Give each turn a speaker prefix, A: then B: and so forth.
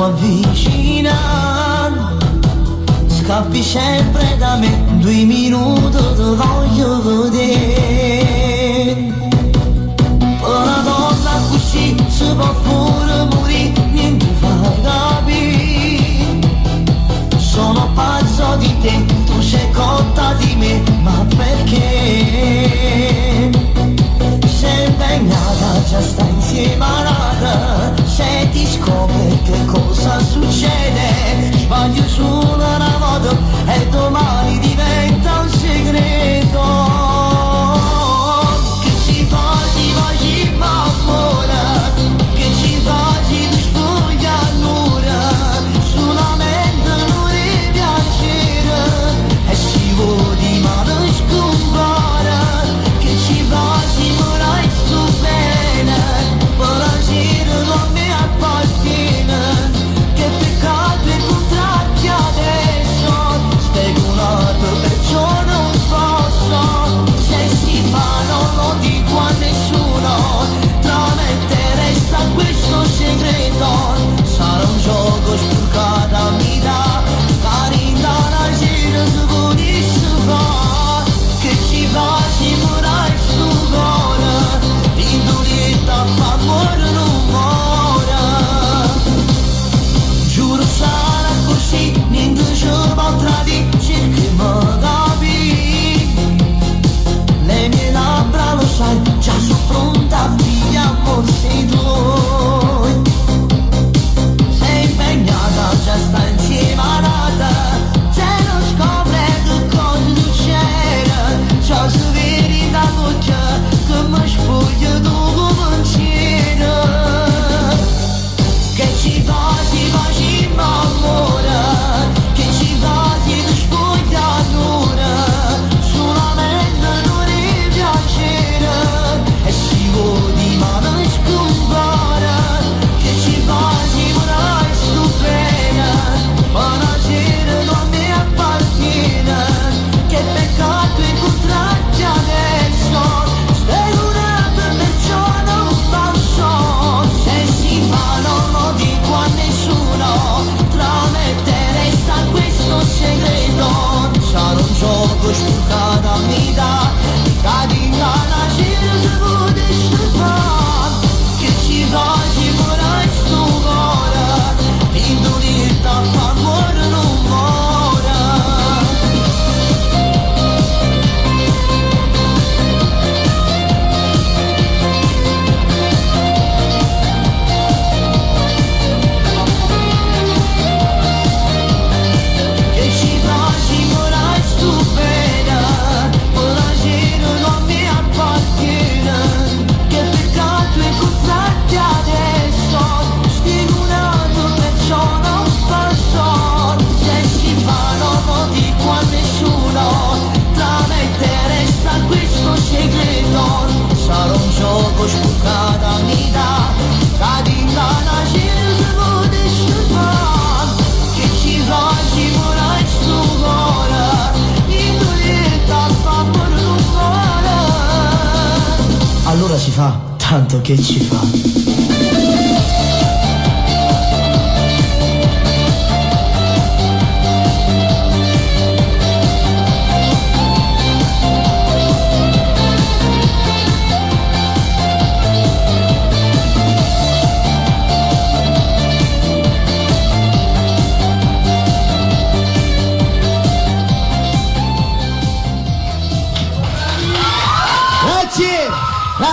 A: avvicina, scappi sempre da me, 2 minuti ti voglio vedere. Una donna così si può pure morire, niente fa capire. Sono pazzo di te, tu sei cotta di me, ma perché? Sei impegnata, già sta insieme a nata. Se ti scopri che cosa succede, sbaglio solo una volta e domani diventa un segreto. Che ci faci, faci m'amore, che ci faci di spuglia all'ora, solamente non è piacere e si vodi ma non scompare. Che ci faci, vorrai sto bene, buonasera non mi appartiene. Che peccato incontrarti adesso, spegonato perciò non posso. Se si fa non lo dico a nessuno, tra me e te resta questo segreto. Sarà un gioco spurcato a metà, carinda una sera se volessi fare. Che ci faci, vorrai sto cuore, indurita fa muore non muore. Giuro sarà così, niente ci potrà dire, cerchiamo capire. Le mie labbra lo sai, già sono pronta a pigliare sei tuoi. Sei impegnata, già sta insieme a nata. Se non scopre che cosa succede, ciò si vede da goccia che mi spoglia dopo pensiero. Che ci faci, faci m'amore, che ci faci di spoglia all'ora, solamente non è piacere e si vodi ma non scompare. Che ci faci, vorrai sto bene, buonasera non mi appartiene. Che peccato incontrarti adesso, spegonato perciò non posso. Se si fa non lo dico a nessuno, tra me e te resta questo segreto. Sarà un gioco spurcato a metà, cadinga una sera se potessi fare. Che ci faci, vorrai sto cuore, indurita fa muore non muore. Che ci faci, vorrai sto bene, buonasera non mi appartiene. Che peccato incontrarti adesso, stimolato perciò non posso. Se si fa non lo dico a nessuno, tra me e te resta questo segreto. Sarà un gioco spurcato a metà, cadinga una sera se potessi fare. Che ci faci, vorrai sto cuore, indurita fa muore non muore. Allora si fa, tanto che ci fa.